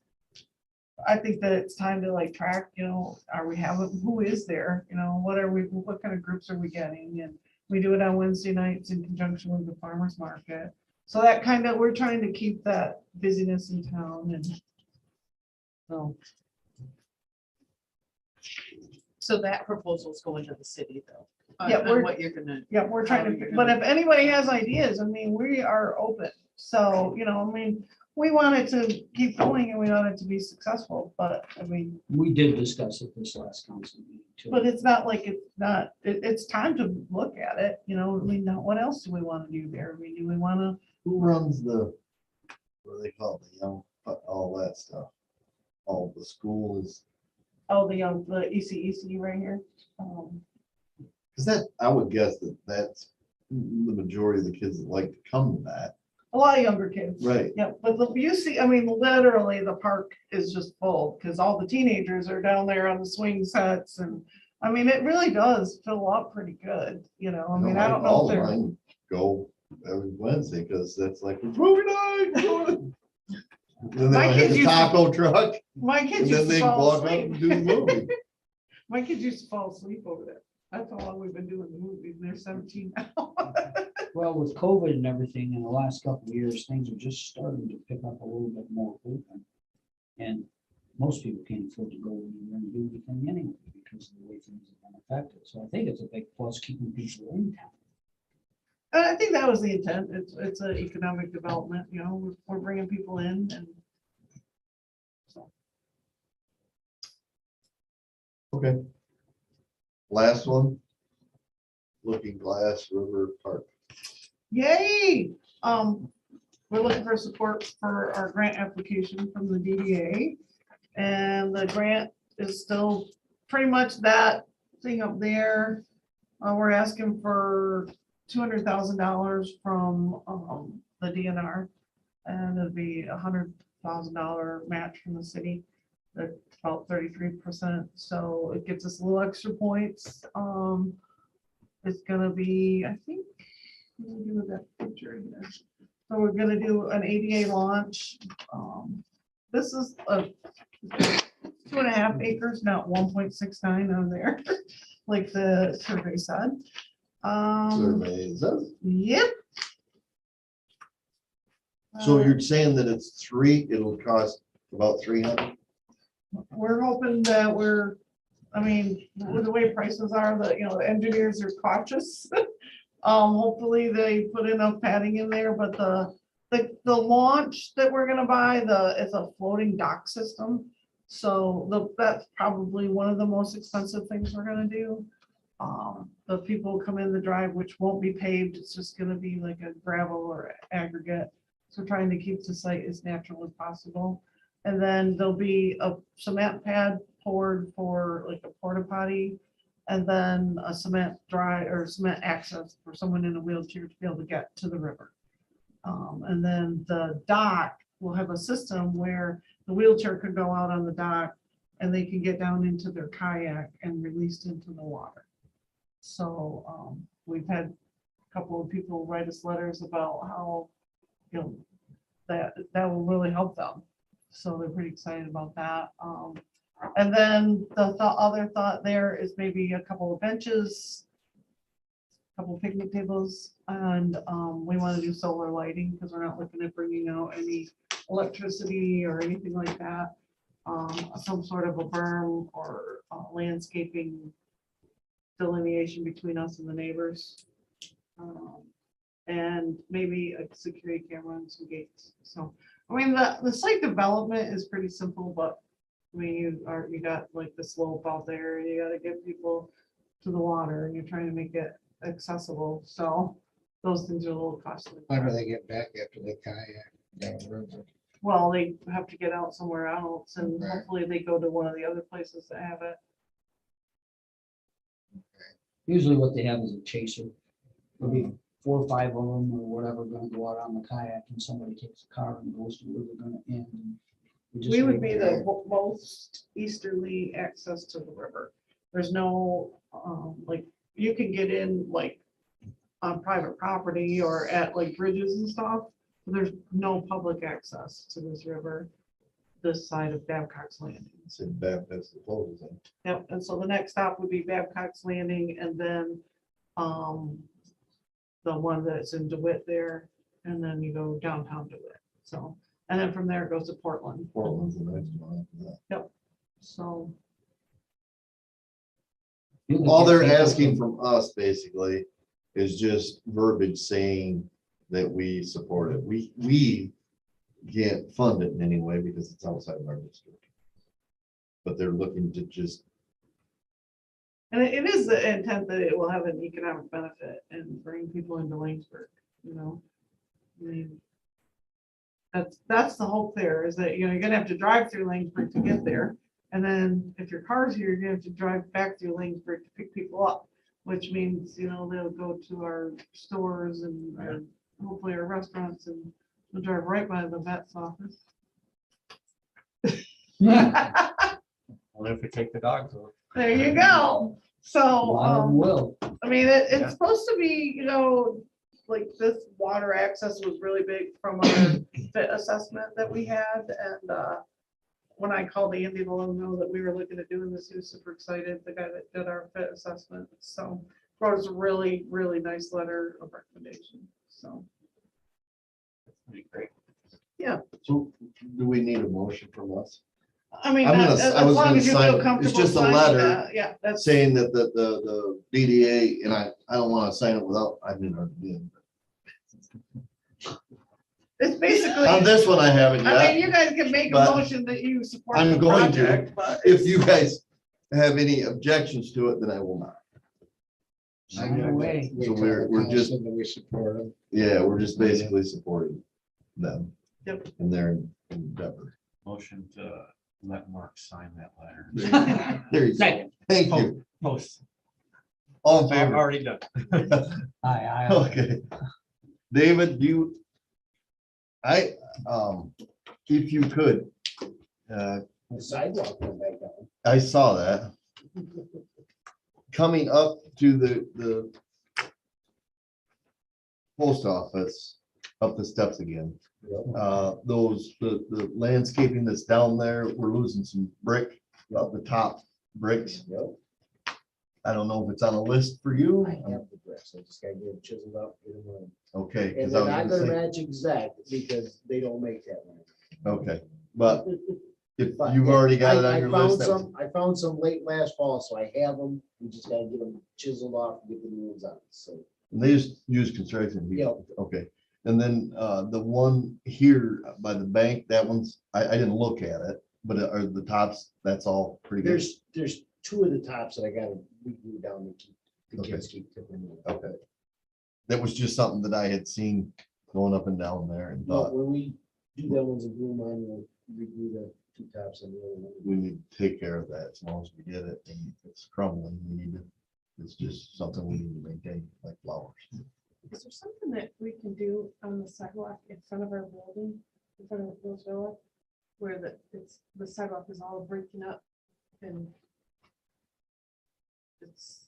I think that it's time to like track, you know, are we having, who is there, you know, what kind of groups are we getting? And we do it on Wednesday nights in conjunction with the farmer's market. So that kind of, we're trying to keep that busyness in town and so. So that proposal is going to the city though. Yeah, On we're- what you're gonna, Yeah, we're trying How to, you're but gonna- if anybody has ideas, I mean, we are open. So, you know, I mean, we want it to keep going and we want it to be successful, but I mean, We did discuss it this last council meeting too. but it's not like it's time to look at it, you know, I mean, now what else do we want to do there? I mean, do we want to, Who runs the, what do they call it, the young, all that stuff? All the schools, oh, the ECEC right here. because that, I would guess that that's the majority of the kids that like to come to that. A lot of younger kids. Right. Yeah, but you see, I mean, literally the park is just full because all the teenagers are down there on the swing sets and, I mean, it really does fill up pretty good, you know, I mean, I don't know All if of they're. mine go every Wednesday because that's like movie night. Then they My have kids the used to- taco truck My and kids then used they to fall walk up asleep. and do the movie. My kids used to fall asleep over there. That's how long we've been doing the movies. They're 17 now. Well, with COVID and everything in the last couple of years, things are just starting to pick up a little bit more open. And most people can't afford to go anywhere and do anything anyway because of the way things have been affected. So I think it's a big plus keeping people in town. And I think that was the intent. It's an economic development, you know, we're bringing people in and. So, Okay. Last one. Looking Glass River Park. yay! We're looking for support for our grant application from the DDA. And the grant is still pretty much that thing up there. We're asking for $200,000 from the DNR. And it'd be $100,000 match from the city. That's about 33%. So it gets us a little extra points. It's gonna be, I think, what do we do with that picture here? So we're gonna do an ADA launch. This is a 2.5 acres, not 1.69 on there, like the survey said. Survey, is that? Yep. So you're saying that it's it'll cost about 300? We're hoping that I mean, with the way prices are, the engineers are cautious. Hopefully they put enough padding in there, but the launch that we're gonna buy, it's a floating dock system. So that's probably one of the most expensive things we're gonna do. The people come in the drive, which won't be paved, it's just gonna be like a gravel or aggregate. So trying to keep the site as natural as possible. And then there'll be a cement pad poured for like a porta potty. And then a cement access for someone in a wheelchair to be able to get to the river. And then the dock will have a system where the wheelchair could go out on the dock and they can get down into their kayak and released into the water. So we've had a couple of people write us letters about how, that will really help them. So they're pretty excited about that. And then the other thought there is maybe a couple of benches, a couple of picnic tables, and we want to do solar lighting because we're not looking at bringing out any electricity or anything like that. Some sort of a berm or landscaping delineation between us and the neighbors. And maybe a security camera and some gates. So, I mean, the site development is pretty simple, but I mean, you got like the slope out there, you gotta get people to the water and you're trying to make it accessible. So those things are a little costly. How do they get back after they kayak down the river? Well, they have to get out somewhere else and Right. hopefully they go to one of the other places that have it. Usually what they have is a chaser. There'll be 4 or 5 of them or whatever gonna go out on the kayak and somebody takes a car and goes to where they're gonna end. And just We would wait be there. the most easterly access to the river. There's no, like, you can get in like on private property or at like bridges and stuff. But there's no public access to this river, this side of Babcock's Landing. It's in back, that's the closing. Yep, and so the next stop would be Babcock's Landing and then the one that's in DeWitt there, and then you go downtown DeWitt. So, and then from there it goes to Portland. Portland's the next one after that. So, You can All get they're people asking to- from us basically is just verbiage saying that we support it. We can't fund it in any way because it's outside of our district. But they're looking to just, and it is the intent that it will have an economic benefit and bring people into Lanesburg, I mean, that's the hope there is that, you're gonna have to drive through Lanesburg to get there. And then if your car's here, you're gonna have to drive back through Lanesburg to pick people up, which means, they'll go to our stores and hopefully our restaurants and they'll drive right by the vet's office. Only if we take the dogs over. There you go. A So, lot of them will. I mean, it's Yeah. supposed to be, like this water access was really big from our fit assessment that we had. And when I called Andy to let him know that we were looking at doing this, he was super excited, the guy that did our fit assessment. So wrote us a really, really nice letter of recommendation. So, That'd be great. so do we need a motion from us? I mean, I'm gonna- as I was long gonna as you sign it. feel It's comfortable just a signing letter that, yeah, that's. Saying that the DDA, and I don't want to sign it without, I didn't know. It's basically, On this one, I haven't I mean, yet. you guys can make a but motion that you support I'm the going to. project, but. If you guys have any objections to it, then I will not. Sign away. So we're just- That we support them. Yeah, we're just basically supporting them. Yep. In their endeavor. Motion to let Mark sign that letter. There you go. Second. Thank you. Post. All in I'm favor? already done. Aye. Okay. David, if you could, The sidewalk went back down. I saw that. Coming up to the post office, up the steps again. The landscaping that's down there, we're losing some brick, the top bricks. Yep. I don't know if it's on a list for you. I have the bricks, I just gotta get them chiseled up, get them in. Okay, And because I they're was not gonna gonna say, match exact, because they don't make that one. okay, but If But you've already got it I on your found list, that was- some- I found some late last fall, so I have them. We just gotta get them chiseled off and get the new ones on, so. they just use construction. Yeah. Okay, and then the one here by the bank, that one's, I didn't look at it, but are the tops, that's all pretty good? There's two of the tops that I gotta reglue down to keep, the Okay. kids keep tipping them. Okay. That was just something that I had seen going up and down there and But thought, when we do that ones in blue line, we'll reglue the two tops and the other one. we need to take care of that as long as we get it, and if it's crumbling, we need to, it's just something we need to maintain, like flowers. Is there something that we can do on the sidewalk in front of our building, in front of Roseville, where the sidewalk is all breaking up and it's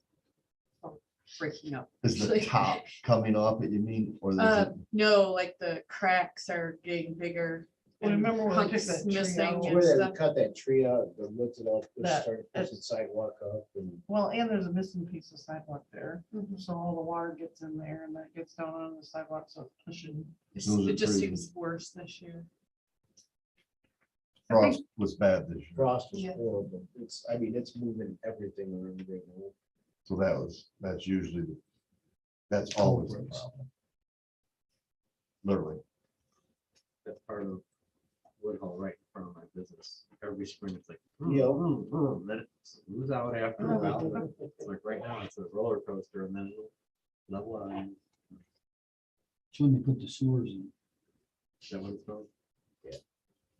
breaking up. Is the top coming off it, you mean, or is it? No, like the cracks are getting bigger. Well, and remember when we took hunks that tree missing out? and Where they stuff. cut that tree out, the roots it all, That- started pushing sidewalk up and. Well, and there's a missing piece of sidewalk there, Mhm. so all the water gets in there and that gets down on the sidewalk, so it's pushing. Those are It just pretty- seems worse this year. Frost was bad this year, Frost was Yeah. horrible. It's, I mean, it's moving everything around right now. so that's usually, that's always a problem. Literally, That's part of Woodhull right in front of my business. Every spring it's like, Yeah. then it moves out after a while. but It's like right now, it's a roller coaster and then it'll level out. It's when they put the sewers in. That one's going.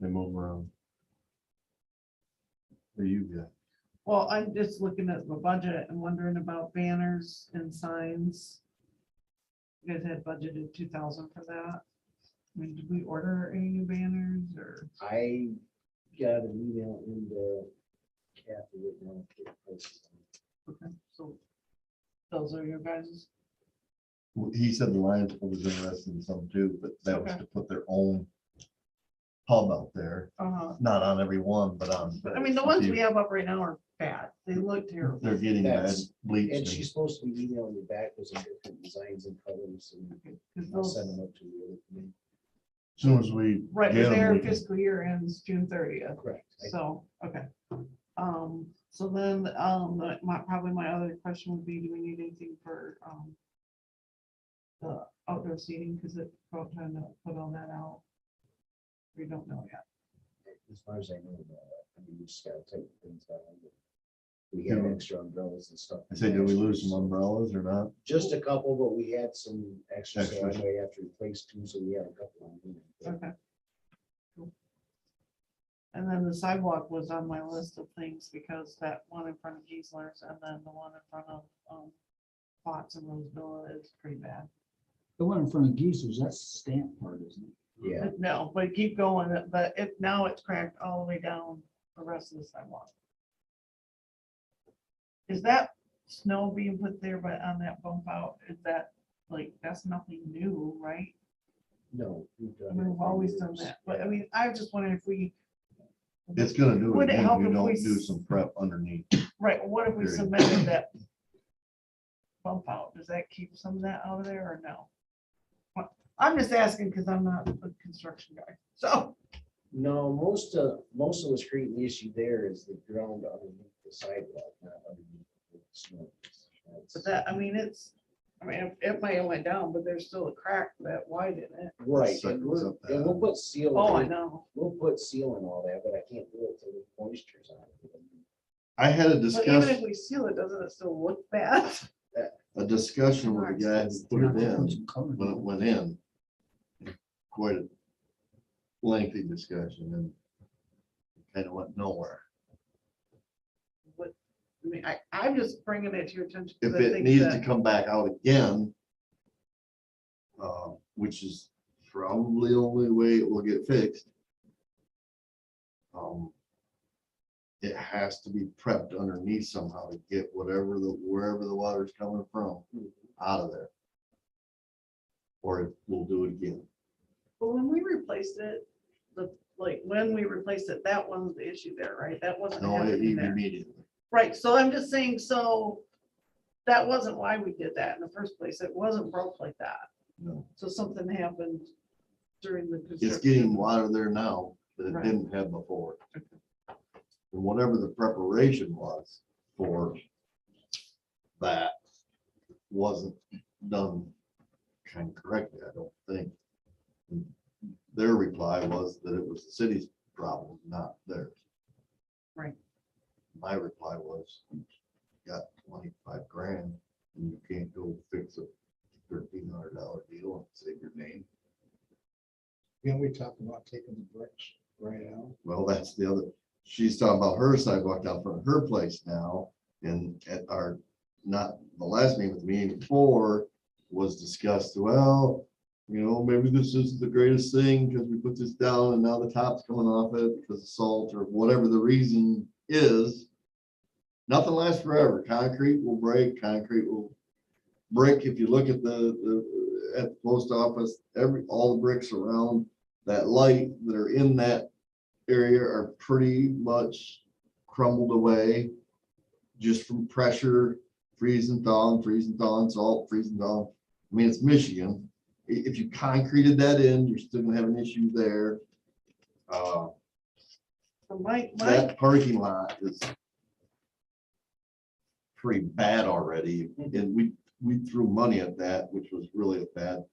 they move around. What do you got? Well, I'm just looking at the budget and wondering about banners and signs. You guys had budgeted 2,000 for that. I mean, did we order any new banners or? I got an email in the Kathy right now. to get prices on it. Okay, so those are your guys'. He said the Lions Club was interested in some too, but that was Okay. to put their own pub out there, not on every one, but on. But I mean, the ones we have up right now are bad. They look terrible. They're getting bad That's- bleached. And she's supposed to be emailing me back with some different designs and colors and 'Cause I'll those- send them up to you. As Soon as we Right, get but them, their we can- fiscal year ends June 30th. Correct. So, okay. So then, probably my other question would be, do we need anything for, the outdoor seating? Because it's about time to put all that out. We don't know yet. As far as I know, I mean, we just gotta take things down. We have Yeah. extra umbrellas and stuff. I say, did we lose some umbrellas or not? Just a couple, but we had some extra, so I Extras. might have to replace two, so we have a couple on hand. Okay. Cool. And then the sidewalk was on my list of things because that one in front of Giesler's and then the one in front of, Potts and Roseville is pretty bad. The one in front of Geeser's, that's the stamp part, isn't it? Yeah, No, but keep going, but now it's cracked all the way down the rest of the sidewalk. Is that snow being put there but on that bump out? Is that like, that's nothing new, right? no. we've I done mean, it we've for always years. done that, but I mean, I was just wondering if we. It's gonna do it Would it again help if you if don't we do s- some prep underneath. Right, what if we Period. submitted that bump out? Does that keep some of that out of there or no? Well, I'm just asking because I'm not a construction guy, so. No, most of what's creating the issue there is the ground underneath the sidewalk, not underneath the snow. But that, I mean, it might have went down, but there's still a crack that wide in it. Right, Set and those up and we'll put seal. Oh, I in- know. We'll put seal and all that, but I can't do it till the moisture's on it. I had a But even if discussion, we seal it, doesn't it still look bad? a discussion with the guy who put it in, Some color. when it went in. Quite a lengthy discussion and kind of went nowhere. What, I mean, I'm just bringing it to your attention. 'cause If I it think needs to that- come back out again, which is probably the only way it will get fixed. It has to be prepped underneath somehow to get wherever the water's coming from out of there. Or it will do it again. But when we replaced it, when we replaced it, that wasn't the issue there, right? That wasn't No, it happening there. immediately. Right, so I'm just saying, so that wasn't why we did that in the first place. It wasn't broke like that. No. So something happened during the. It's construction. getting water there now that it Right. didn't have before. And whatever the preparation was for that wasn't done kind of correctly, I don't think. And their reply was that it was the city's problem, not theirs. Right. My reply was, you got 25 grand and you can't go fix a $1,300 deal and save your name. Can we talk about taking the bricks right out? Well, that's the other, she's talking about her sidewalk down front of her place now. And at our, not the last meeting with me before was discussed, well, you know, maybe this is the greatest thing because we put this down and now the top's coming off it because of salt or whatever the reason is. Nothing lasts forever. Concrete will break, concrete will break. If you look at at the post office, all the bricks around that light that are in that area are pretty much crumbled away just from pressure, freeze and thaw, salt, freeze and thaw. I mean, it's Michigan. If you concreted that in, you're still gonna have an issue there. So my, That parking lot is pretty bad already, and we threw money at that, which was really a bad.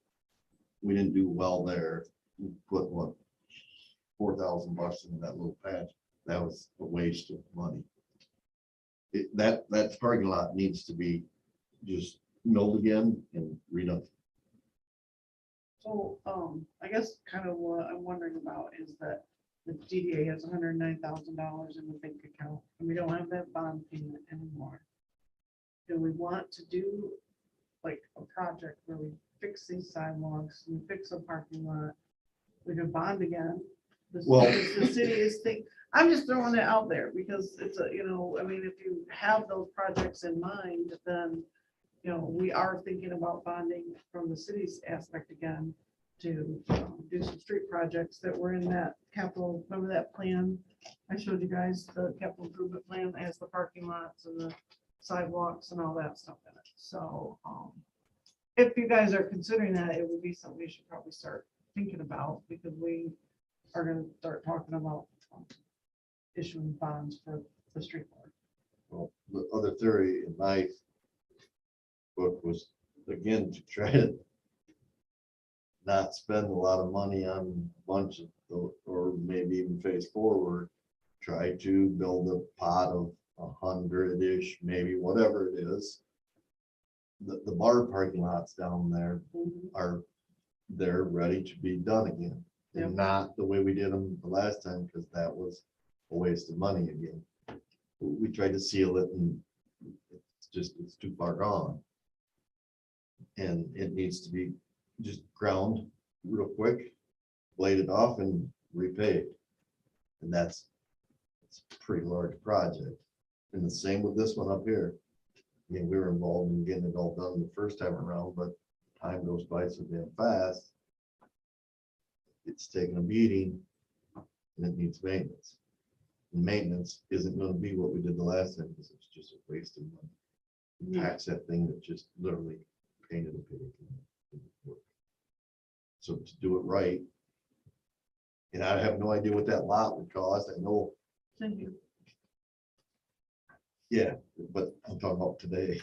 We didn't do well there. We put what, $4,000 into that little patch. That was a waste of money. That parking lot needs to be just milled again and redone. so, I guess kind of what I'm wondering about is that the DDA has $109,000 in the bank account, and we don't have that bond payment anymore. Do we want to do like a project where we fix these sidewalks, we fix a parking lot, we can bond again? Well- The city is I'm just throwing it out there because it's a, you know, I mean, if you have those projects in mind, then, you know, we are thinking about bonding from the city's aspect again to do some street projects that were in that capital, remember that plan? I showed you guys the capital improvement plan that has the parking lots and the sidewalks and all that stuff in it. So if you guys are considering that, it would be something we should probably start thinking about because we are going to start talking about issuing bonds for the street board. Well, the other theory in my book was, again, to try to not spend a lot of money on a bunch of, or maybe even phase forward, try to build a pot of 100-ish, maybe whatever it is. The bar parking lots down there are, they're ready to be done again. Yep. And not the way we did them the last time, because that was a waste of money again. We tried to seal it and it's too far gone. And it needs to be just ground real quick, bladed off and repaved. And it's a pretty large project. And the same with this one up here. I mean, we were involved in getting it all done the first time around, but time goes by so damn fast. It's taking a beating and it needs maintenance. And maintenance isn't gonna be what we did the last time, because it's just a waste of money. You tax that thing that just literally painted a pig. So to do it right, and I have no idea what that lot would cost. I know, Thank you. yeah, but I'm talking about today.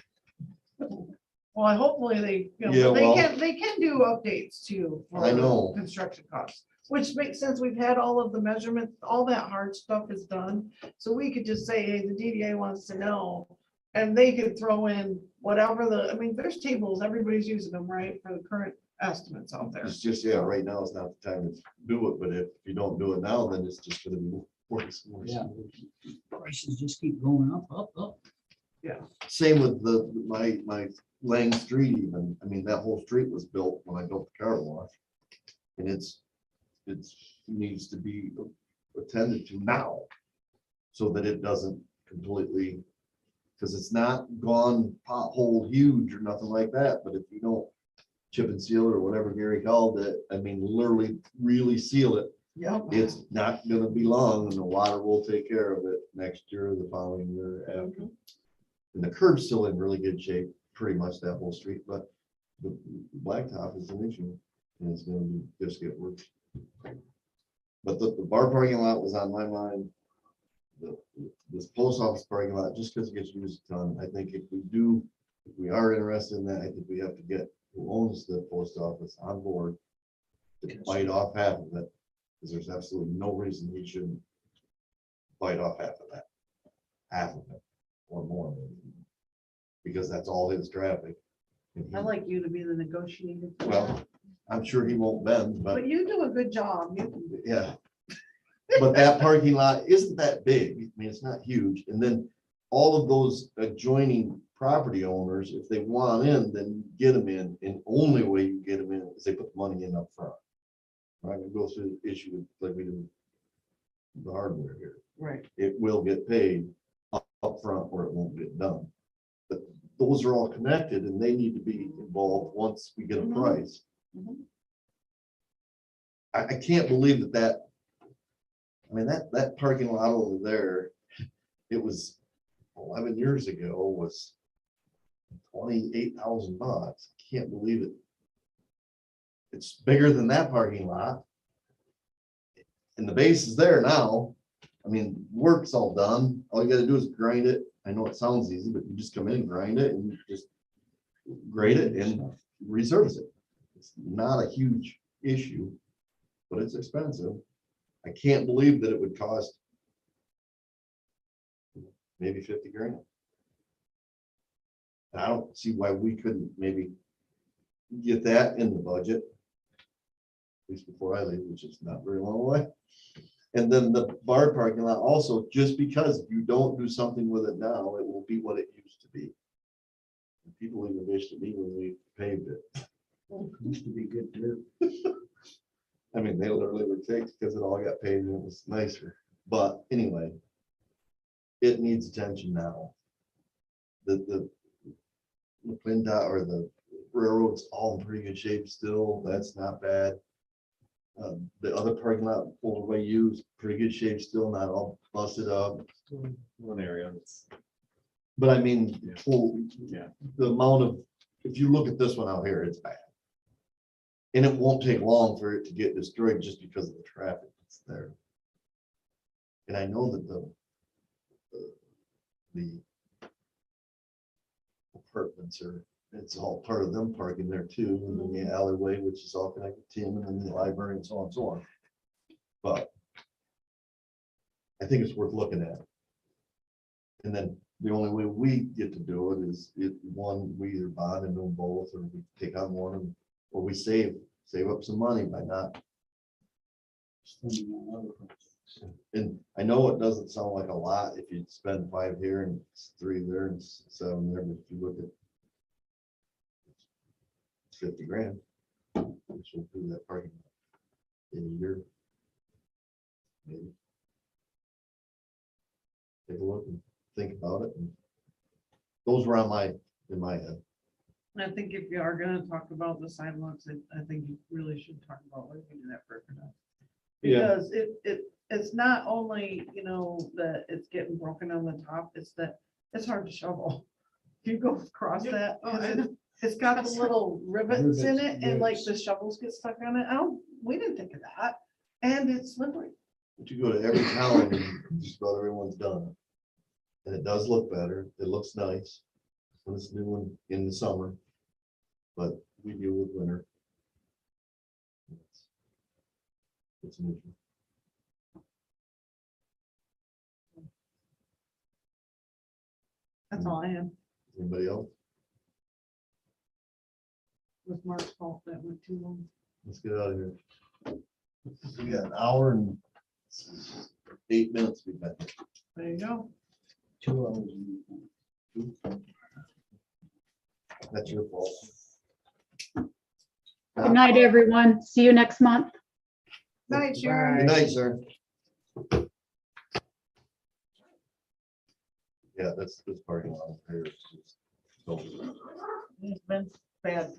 Well, hopefully they, you Yeah, know, well- they can do updates too. I for know. Construction costs, which makes sense. We've had all of the measurements, all that hard stuff is done. So we could just say, hey, the DDA wants to know. And they could throw in whatever I mean, there's tables, everybody's using them, right, for the current estimates out there. It's just, yeah, right now is not the time to do it, but if you don't do it now, then it's just gonna be worse. and worse. Yeah. Prices just keep going up. Same with my Lang Street even. I mean, that whole street was built when I built the car wash. And it needs to be attended to now. So that it doesn't completely, because it's not gone pothole huge or nothing like that, but if you don't chip and seal it or whatever Gary called it, I mean, literally really seal it, Yep. it's not gonna be long and the water will take care of it next year or the following year after. And the curb's still in really good shape, pretty much that whole street, but the blacktop is an issue and it's gonna just get worse. But the bar parking lot was on my mind this post office parking lot, just because it gets used a ton, I think if we are interested in that, I think we have to get who owns the post office on board to bite off half of it, because there's absolutely no reason he shouldn't bite off half of it, or more, maybe, because that's all his traffic. And he- I'd like you to be the negotiator. for Well, that. I'm sure he won't bend, but But you do a good job. You can- yeah. But that parking lot isn't that big. I mean, it's not huge. And then all of those adjoining property owners, if they want in, then you get them in. And only way you get them in is they put the money in up front. Right, we go through the issue like we do the hardware here. Right. It will get paid up front, or it won't get done. But those are all connected and they need to be involved once we get a Mhm. price. Mhm. I can't believe that. I mean, that parking lot over there, it was 11 years ago, was $28,000. Can't believe it. It's bigger than that parking lot. And the base is there now. I mean, work's all done. All you gotta do is grind it. I know it sounds easy, but you just come in, grind it, and just grade it and resurface it. It's not a huge issue, but it's expensive. I can't believe that it would cost maybe 50 grand. And I don't see why we couldn't maybe get that in the budget, at least before I leave, which is not very long away. And then the bar parking lot also, just because if you don't do something with it now, it will be what it used to be. And people even wish to be when we paved it. Used to be good dirt. I mean, they literally were fixed because it all got paved and it was nicer. But anyway, it needs attention now. The PennDOT or the railroad's all in pretty good shape still. That's not bad. The other parking lot over by you is pretty good shape still, not all busted up. One area that's, But I mean, Yeah. Yeah. the amount of, if you look at this one out here, it's bad. And it won't take long for it to get destroyed just because of the traffic that's there. And I know that the apartments are, it's all part of them parking there too, and then the alleyway, which is all connected to him, and then the library and so on and so on. But I think it's worth looking at. And then the only way we get to do it is if one, we either bond and do them both, or we take on one, or we save up some money by not. Spending on other projects. And I know it doesn't sound like a lot if you spend 5 here and 3 there and 7 there, but if you look at 50 grand, which will do that parking lot in a year. Maybe. Take a look and think about it. And those were in my head. I think if you are gonna talk about the sidewalks, I think you really should talk about what you do that for. Because it's not only, that it's getting broken on the top, it's that it's hard to shovel. If you go across that, 'cause it's got the little rivets in it and like the shovels get stuck on it. We didn't think of that. And it's slippery. But you go to every town and just about everyone's done it. And it does look better. It looks nice when it's new in the summer. But we deal with winter. It's an issue. That's all I have. Anybody else? It was Mark's fault that went too long. Let's get out of here. We got an hour and 8 minutes. We've got. There you go. 2 hours. That's your fault. Good night, everyone. See you next month. Night, Sharon. Good night, sir. Yeah, this parking lot here is just. It's been bad.